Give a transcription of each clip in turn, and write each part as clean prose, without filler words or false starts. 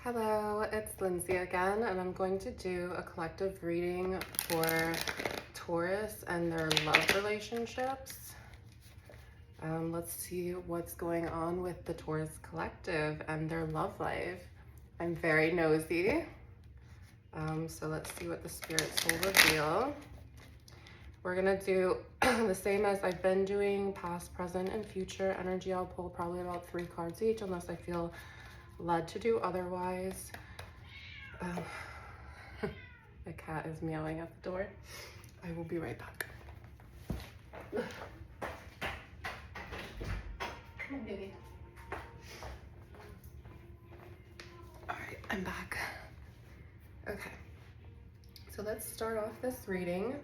Hello, it's Lindsay again, and I'm going to do a collective reading for Taurus and their love relationships. Let's see what's going on with the Taurus collective and their love life. I'm very nosy, so let's see what the spirits will reveal. We're gonna do the same as I've been doing, past, present, and future energy. I'll pull probably about 3 cards each unless I feel led to do otherwise. The cat is meowing at the door. I will be right back. Come on, baby. All right, I'm back. Okay, so let's start off this reading,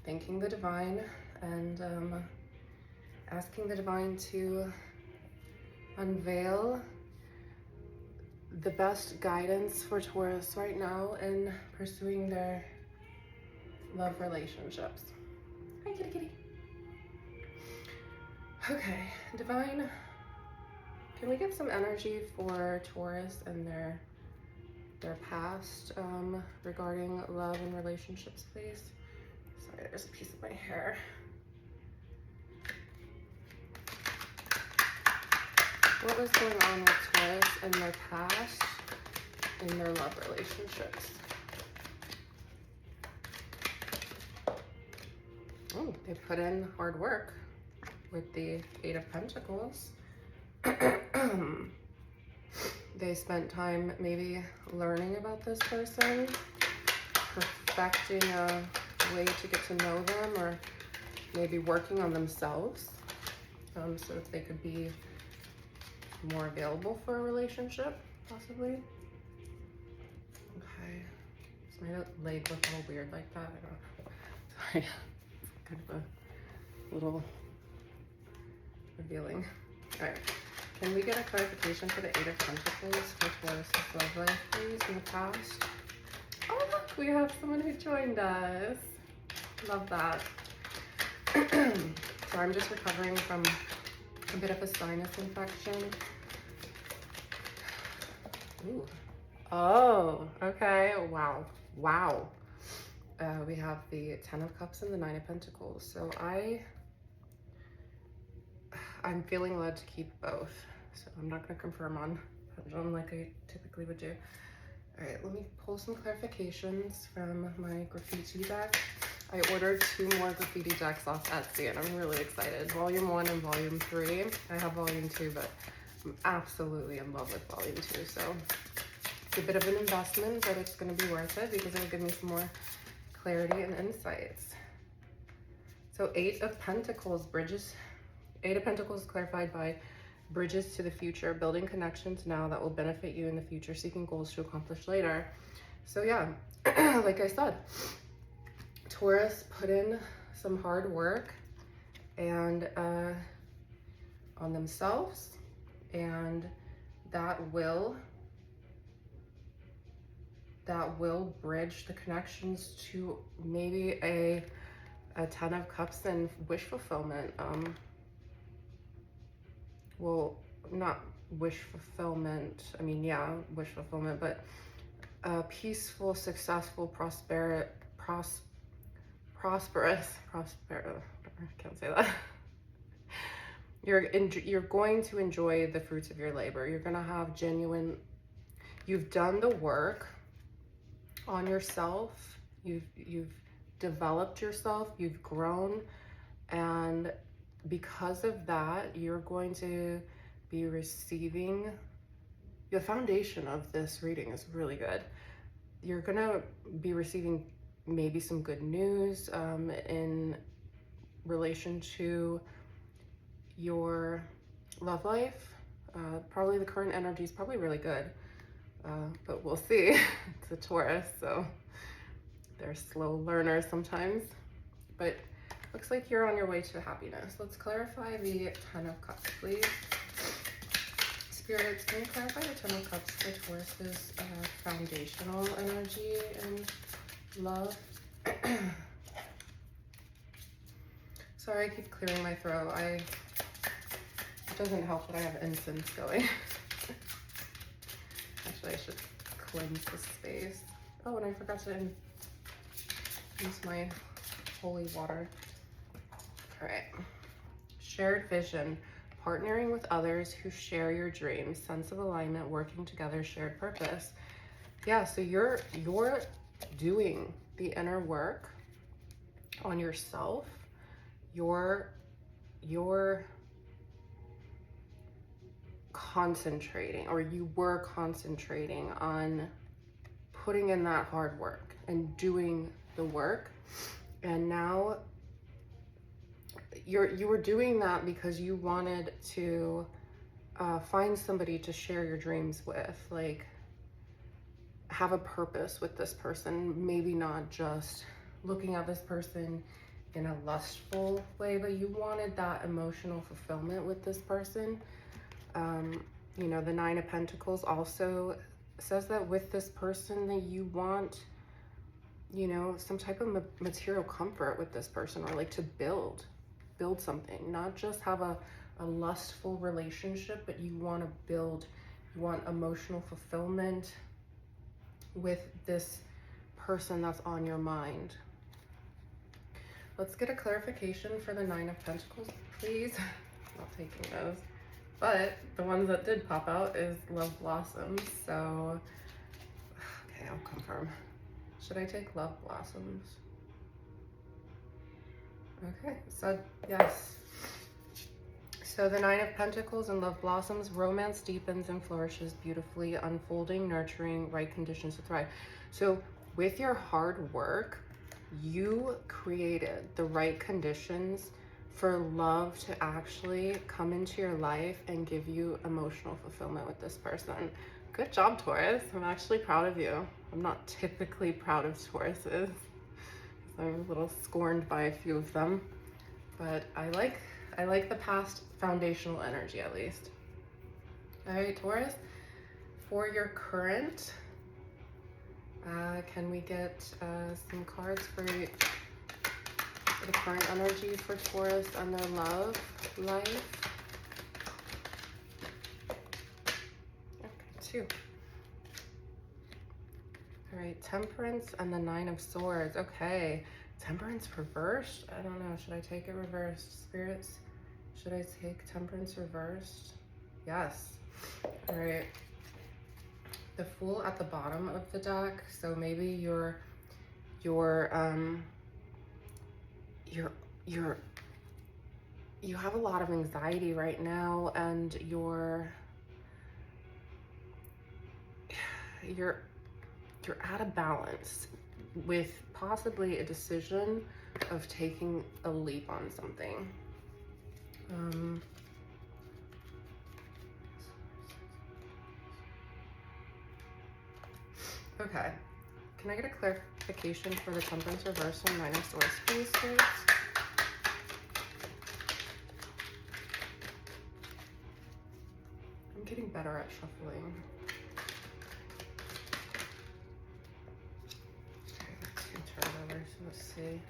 thanking the divine and asking the divine to unveil the best guidance for Taurus right now in pursuing their love relationships. Hi, kitty, kitty. Okay, divine, can we get some energy for Taurus and their past regarding love and relationships, please? Sorry, there's a piece of my hair. What was going on with Taurus and their past in their love relationships? Oh, they put in hard work with the 8 of Pentacles. They spent time maybe learning about this person, perfecting a way to get to know them, or maybe working on themselves so that they could be more available for a relationship, possibly. Okay, so my leg look a little weird like that. I don't know. Sorry, it's kind of a little revealing. All right, can we get a clarification for the 8 of Pentacles for Taurus' love life, please, in the past? Oh, look, we have someone who joined us. Love that. So I'm just recovering from a bit of a sinus infection. Ooh. Oh, okay. Wow. Wow. We have the 10 of Cups and the 9 of Pentacles. So I'm feeling led to keep both. So I'm not going to confirm on pendulum like I typically would do. All right, let me pull some clarifications from my graffiti deck. I ordered 2 more graffiti decks off Etsy, and I'm really excited. Volume 1 and Volume 3. I have Volume 2, but I'm absolutely in love with Volume 2. So it's a bit of an investment, but it's going to be worth it because it'll give me some more clarity and insights. So 8 of Pentacles, bridges. 8 of Pentacles clarified by bridges to the future, building connections now that will benefit you in the future, seeking goals to accomplish later. So yeah, like I said, Taurus put in some hard work and on themselves, and that will bridge the connections to maybe a 10 of Cups and wish fulfillment. Well, not wish fulfillment. I mean, yeah, wish fulfillment, but peaceful, successful, prosperous. I can't say that. You're going to enjoy the fruits of your labor. You're gonna have genuine. You've done the work on yourself. You've developed yourself. You've grown, and because of that, you're going to be receiving. The foundation of this reading is really good. You're gonna be receiving maybe some good news in relation to your love life. Probably the current energy is probably really good, but we'll see. It's a Taurus, so they're slow learners sometimes, but looks like you're on your way to happiness. Let's clarify the 10 of Cups, please. Spirits, can you clarify the 10 of Cups for Taurus's foundational energy and love? Sorry, I keep clearing my throat. It doesn't help that I have incense going. Actually, I should cleanse the space. Oh, and I forgot to use my holy water. All right. Shared vision, partnering with others who share your dreams, sense of alignment, working together, shared purpose. Yeah, so you're doing the inner work on yourself. You're concentrating, or you were concentrating on putting in that hard work and doing the work. And now you were doing that because you wanted to find somebody to share your dreams with, like have a purpose with this person, maybe not just looking at this person in a lustful way, but you wanted that emotional fulfillment with this person. You know, the Nine of Pentacles also says that with this person that you want, you know, some type of material comfort with this person, or like to build something, not just have a lustful relationship, but you want to build, you want emotional fulfillment with this person that's on your mind. Let's get a clarification for the Nine of Pentacles, please. Not taking those, but the ones that did pop out is Love Blossoms. So, okay, I'll confirm. Should I take Love Blossoms? Okay, so yes. So the Nine of Pentacles and Love Blossoms, romance deepens and flourishes beautifully, unfolding, nurturing, right conditions to thrive. So with your hard work, you created the right conditions for love to actually come into your life and give you emotional fulfillment with this person. Good job, Taurus. I'm actually proud of you. I'm not typically proud of Tauruses. I'm a little scorned by a few of them, but I like the past foundational energy at least. All right, Taurus, for your current, can we get some cards for the current energy for Taurus and their love life? Okay, 2. All right, Temperance and the Nine of Swords. Okay, Temperance reversed. I don't know. Should I take it reversed? Spirits, should I take Temperance reversed? Yes. All right. The Fool at the bottom of the deck. So maybe you have a lot of anxiety right now, and you're out of balance with possibly a decision of taking a leap on something. Okay, can I get a clarification for the Temperance reversal, Nine of Swords, please? I'm getting better at shuffling. Let's see.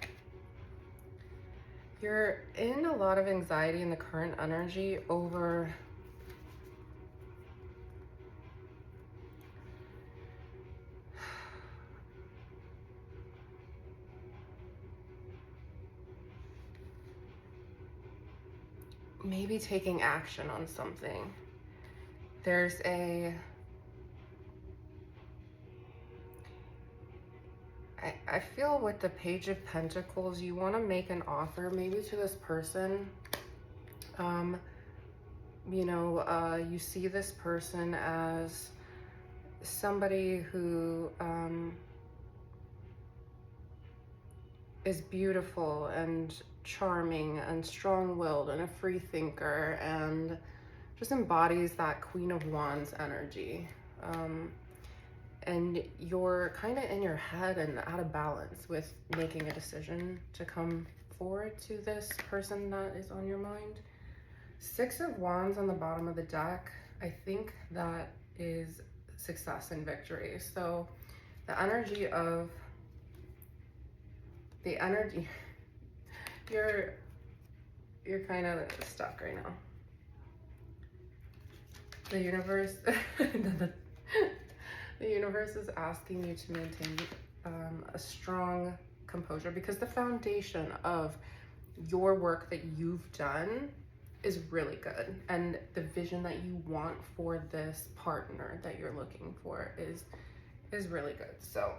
You're in a lot of anxiety in the current energy over maybe taking action on something. There's I feel with the Page of Pentacles, you want to make an offer maybe to this person. You know, you see this person as somebody who is beautiful and charming and strong-willed and a free thinker and just embodies that Queen of Wands energy. And you're kind of in your head and out of balance with making a decision to come forward to this person that is on your mind. Six of Wands on the bottom of the deck, I think that is success and victory. So the energy, you're kind of stuck right now. The universe, universe is asking you to maintain a strong composure, because the foundation of your work that you've done is really good, and the vision that you want for this partner that you're looking for is really good. So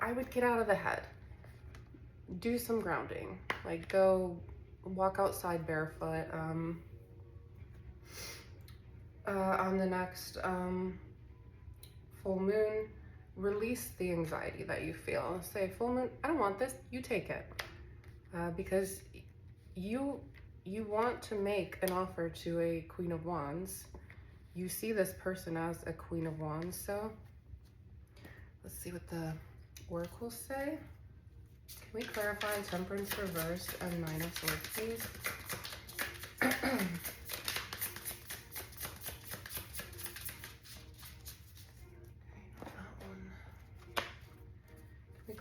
I would get out of the head, do some grounding, like go walk outside barefoot. On the next full moon, release the anxiety that you feel. Say, full moon, I don't want this, you take it. Because you want to make an offer to a Queen of Wands. You see this person as a Queen of Wands, so let's see what the oracles say. Can we clarify Temperance reversed and Nine of Swords, please?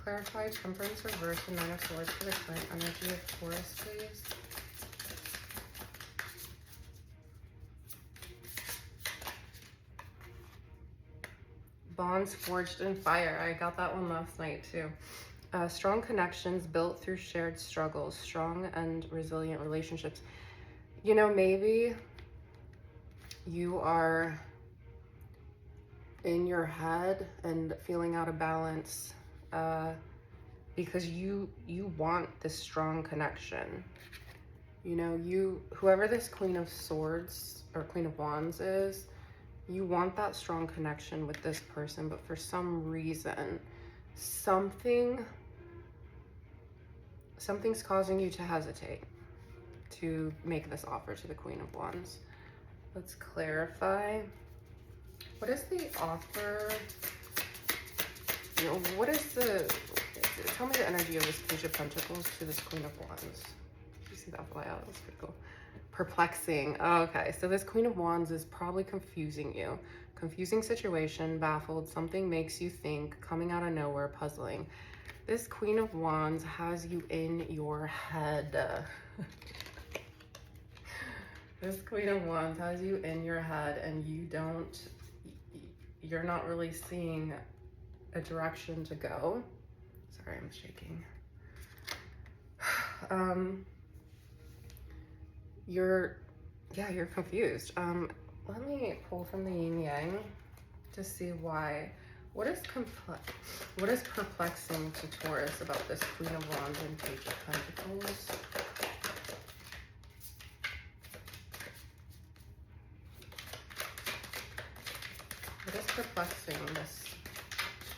Clarify Temperance reverse and Nine of Swords for the current energy of Taurus, please. Bonds forged in fire. I got that one last night too. Strong connections built through shared struggles. Strong and resilient relationships. You know, maybe you are in your head and feeling out of balance because you want this strong connection. You know, whoever this Queen of Swords or Queen of Wands is, you want that strong connection with this person, but for some reason, something's causing you to hesitate to make this offer to the Queen of Wands. Let's clarify. What is the offer? You know, what is tell me the energy of this Page of Pentacles to this Queen of Wands. You see that fly out? That's pretty cool. Perplexing. Oh, okay, so this Queen of Wands is probably confusing you. Confusing situation, baffled, something makes you think, coming out of nowhere, puzzling. This Queen of Wands has you in your head. This Queen of Wands has you in your head, and you're not really seeing a direction to go. Sorry, I'm shaking. You're confused. Let me pull from the yin yang to see why. What is perplexing to Taurus about this Queen of Wands and Page of Pentacles? What is perplexing this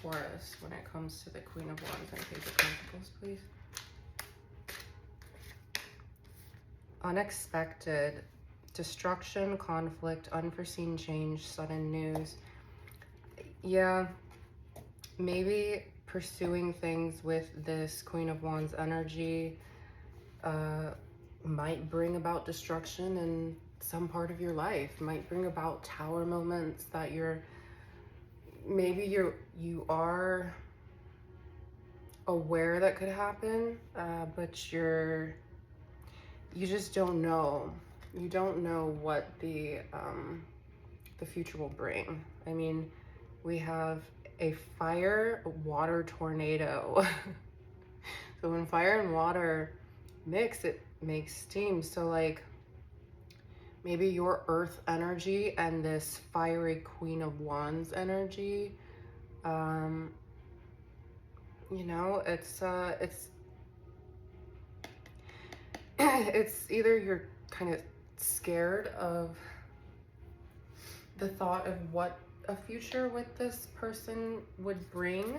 Taurus when it comes to the Queen of Wands and Page of Pentacles, please? Unexpected, destruction, conflict, unforeseen change, sudden news. Yeah, maybe pursuing things with this Queen of Wands energy might bring about destruction in some part of your life, might bring about tower moments that you are aware that could happen, but you just don't know. You don't know what the future will bring. I mean, we have a fire water tornado. So when fire and water mix, it makes steam. So like maybe your earth energy and this fiery Queen of Wands energy, you know, it's either you're kind of scared of the thought of what a future with this person would bring.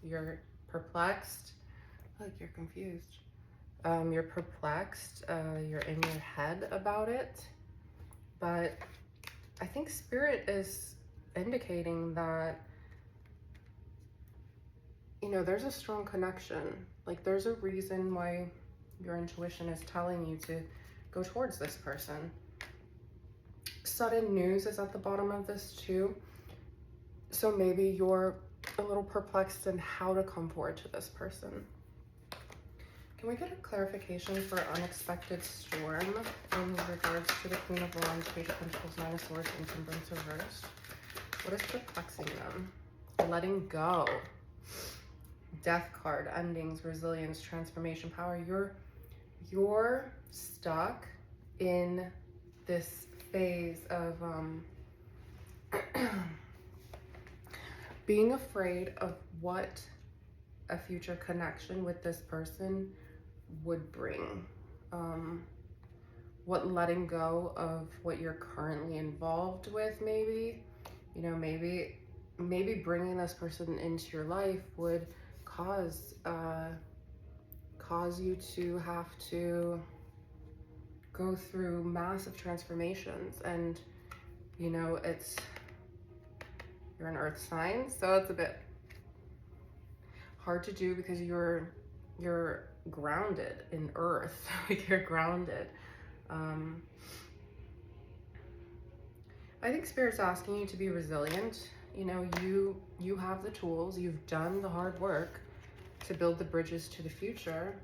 You're perplexed. Look, you're confused. You're perplexed. You're in your head about it. But I think Spirit is indicating that, you know, there's a strong connection. Like, there's a reason why your intuition is telling you to go towards this person. Sudden news is at the bottom of this too. So maybe you're a little perplexed in how to come forward to this person. Can we get a clarification for unexpected storm in regards to the Queen of Wands, Page of Pentacles, Nine of Swords, and Temperance reversed? What is perplexing them? Letting go. Death card, endings, resilience, transformation, power. You're stuck in this phase of being afraid of what a future connection with this person would bring. What letting go of what you're currently involved with, maybe, you know, maybe bringing this person into your life would cause you to have to go through massive transformations. And you know, you're an earth sign, so it's a bit hard to do because you're grounded in earth. Like, you're grounded. I think Spirit's asking you to be resilient. You know, you have the tools, you've done the hard work to build the bridges to the future.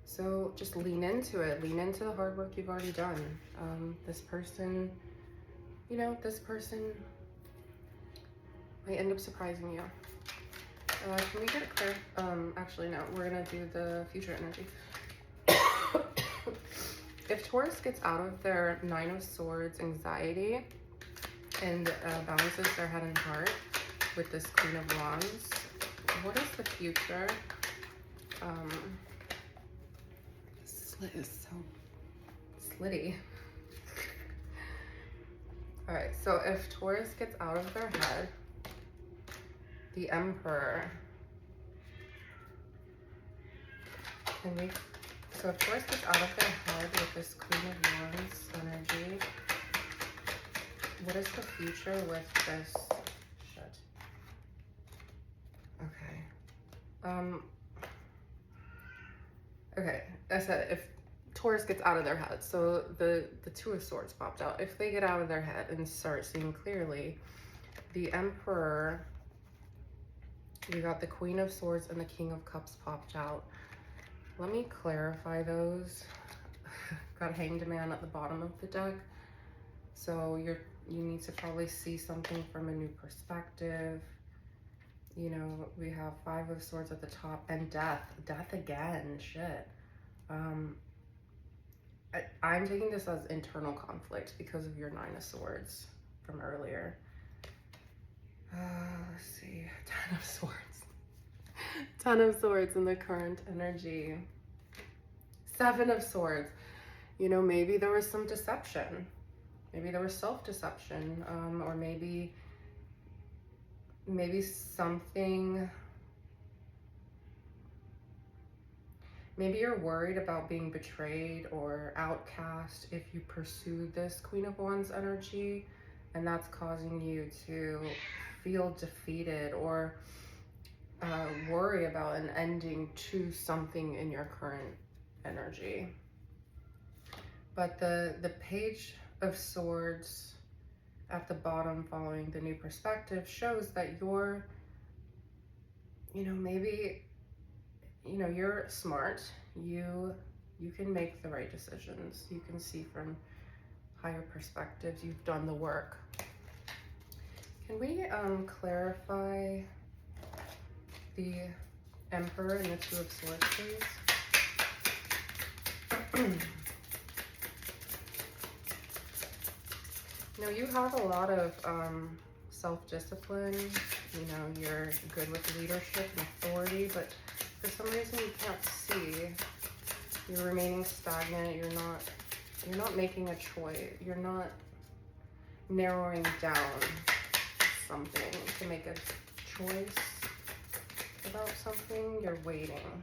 So just lean into it. Lean into the hard work you've already done. This person, you know, this person might end up surprising you. Can we get it clear? Actually, no, we're gonna do the future energy. If Taurus gets out of their 9 of Swords anxiety and balances their head and heart with this Queen of Wands, what is the future? Slit is so slitty. All right, so if Taurus gets out of their head, the Emperor, so if Taurus gets out of their head with this Queen of Wands energy, what is the future with this shit? Okay. Okay, I said if Taurus gets out of their head, so the 2 of Swords popped out. If they get out of their head and start seeing clearly, the Emperor, we got the Queen of Swords and the King of Cups popped out. Let me clarify those. Got Hanged Man at the bottom of the deck. So you need to probably see something from a new perspective. You know, we have 5 of Swords at the top and Death again, shit. I'm taking this as internal conflict because of your 9 of Swords from earlier. Let's see, 10 of Swords. 10 of Swords in the current energy. 7 of Swords. You know, maybe there was some deception. Maybe there was self-deception, or maybe something, maybe you're worried about being betrayed or outcast if you pursue this Queen of Wands energy, and that's causing you to feel defeated or worry about an ending to something in your current energy. But the Page of Swords at the bottom following the new perspective shows that you're, you know, maybe, you know, you're smart. You can make the right decisions. You can see from higher perspectives. You've done the work. Can we clarify the Emperor and the 2 of Swords, please? You know, you have a lot of self-discipline. You know, you're good with leadership and authority, but for some reason you can't see. You're remaining stagnant. You're not making a choice. You're not narrowing down something to make a choice about something. You're waiting.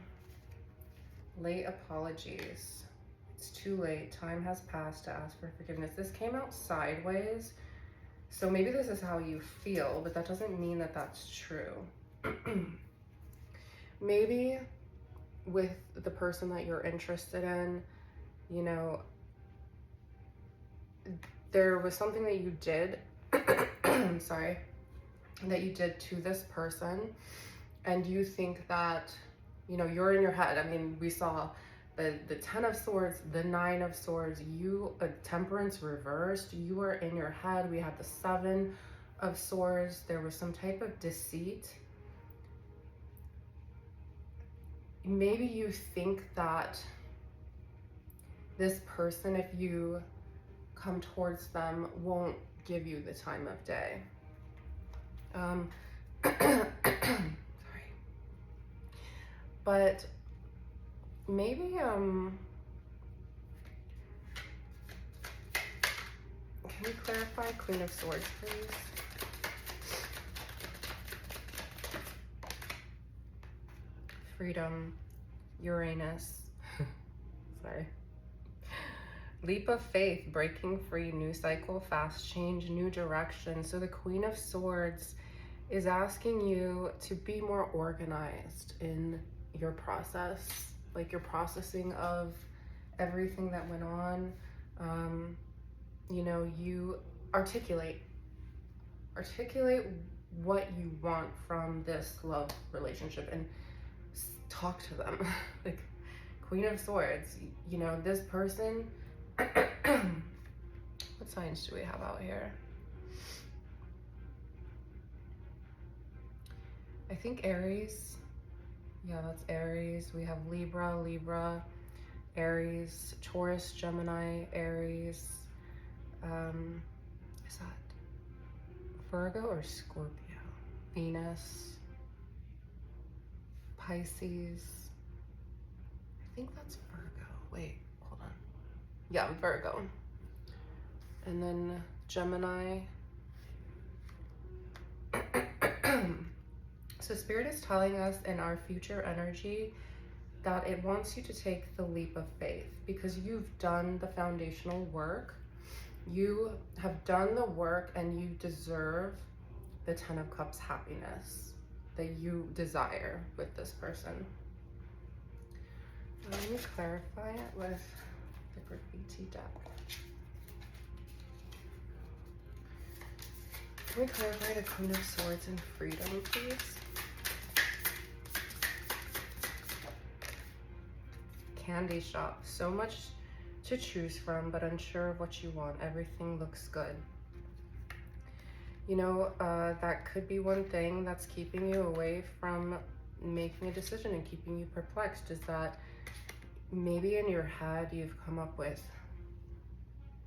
Late apologies. It's too late. Time has passed to ask for forgiveness. This came out sideways, so maybe this is how you feel, but that doesn't mean that that's true. Maybe with the person that you're interested in, you know, there was something that you did, I'm sorry, that you did to this person, and you think that, you know, you're in your head. I mean, we saw the 10 of Swords, the 9 of Swords, Temperance reversed. You were in your head. We had the 7 of Swords, there was some type of deceit. Maybe you think that this person, if you come towards them, won't give you the time of day. Sorry. But maybe, can we clarify Queen of Swords, please? Freedom, Uranus, sorry. Leap of faith, breaking free, new cycle, fast change, new direction. So the Queen of Swords is asking you to be more organized in your process, like your processing of everything that went on. You know, you articulate what you want from this love relationship and talk to them. Like Queen of Swords, you know, this person, what signs do we have out here? I think Aries. Yeah, that's Aries. We have Libra, Aries, Taurus, Gemini, Aries. Is that Virgo or Scorpio? Venus, Pisces. I think that's Virgo. Wait, hold on. Yeah, Virgo. And then Gemini. So Spirit is telling us in our future energy that it wants you to take the leap of faith because you've done the foundational work. You have done the work and you deserve the 10 of Cups happiness that you desire with this person. Let me clarify it with the graffiti deck. Can we clarify the Queen of Swords and freedom, please? Candy shop. So much to choose from, but unsure of what you want. Everything looks good. You know, that could be one thing that's keeping you away from making a decision and keeping you perplexed, is that maybe in your head you've come up with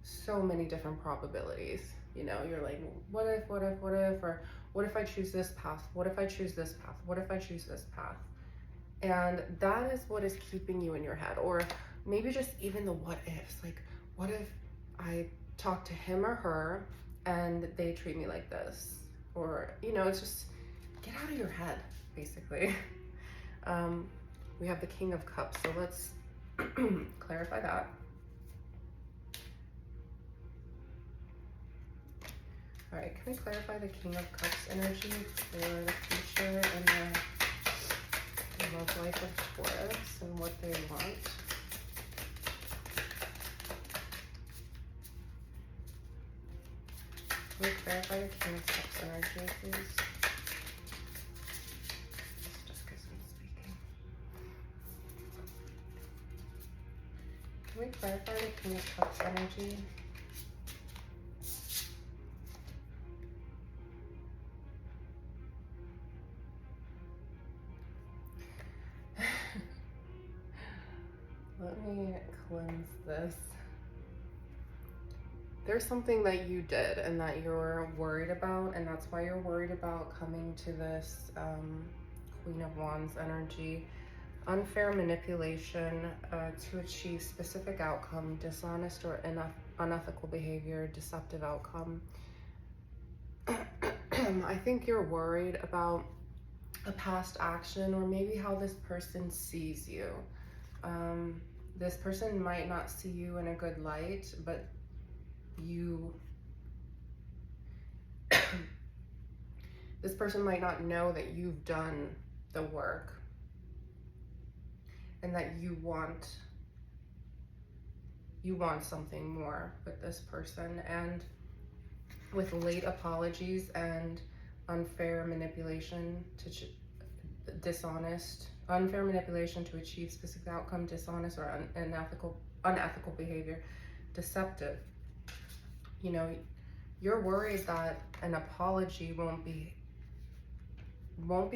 so many different probabilities. You know, you're like, what if, or what if I choose this path? What if I choose this path? What if I choose this path? And that is what is keeping you in your head. Or maybe just even the what ifs, like, what if I talk to him or her and they treat me like this? Or, you know, it's just get out of your head, basically. We have the King of Cups, so let's clarify that. All right, can we clarify the King of Cups energy for the future and the love life of Taurus and what they want? Can we clarify the King of Cups energy, please? Just because I'm speaking. Can we clarify the King of Cups energy? Let me cleanse this. There's something that you did and that you're worried about, and that's why you're worried about coming to this Queen of Wands energy. Unfair manipulation to achieve specific outcome, dishonest or unethical behavior, deceptive outcome. I think you're worried about a past action or maybe how this person sees you. This person might not see you in a good light, but this person might not know that you've done the work and that you want something more with this person. And with late apologies and unfair manipulation to unfair manipulation to achieve specific outcome, dishonest or unethical behavior, deceptive. You know, you're worried that an apology won't be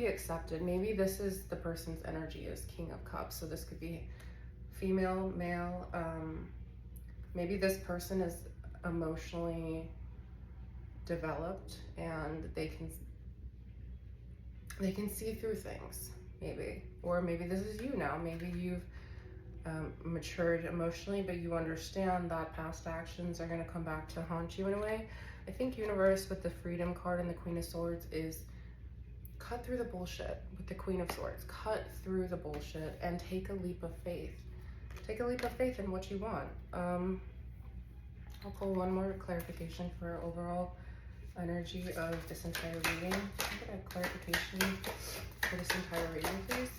accepted. Maybe this is the person's energy is King of Cups. So this could be female, male. Maybe this person is emotionally developed and they can see through things, maybe. Or maybe this is you now. Maybe you've matured emotionally, but you understand that past actions are going to come back to haunt you in a way. I think universe with the Freedom card and the Queen of Swords is cut through the bullshit with the Queen of Swords. Cut through the bullshit and take a leap of faith. Take a leap of faith in what you want. I'll pull one more clarification for overall energy of this entire reading. Can I get a clarification for this entire reading, please?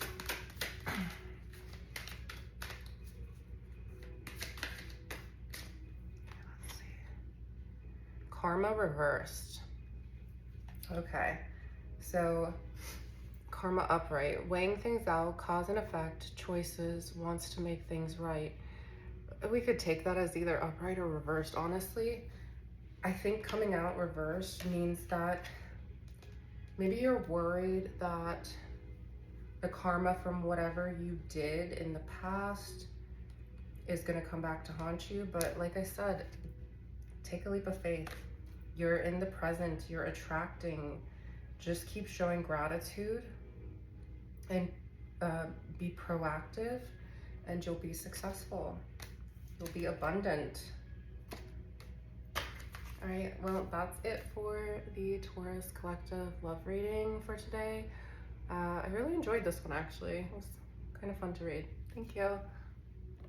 Let's see. Karma reversed. Okay, so karma upright, weighing things out, cause and effect, choices, wants to make things right. We could take that as either upright or reversed. Honestly, I think coming out reversed means that maybe you're worried that the karma from whatever you did in the past is going to come back to haunt you. But like I said, take a leap of faith. You're in the present, you're attracting. Just keep showing gratitude and be proactive, and you'll be successful. You'll be abundant. All right, well, that's it for the Taurus collective love reading for today. I really enjoyed this one, actually. It was kind of fun to read. Thank you.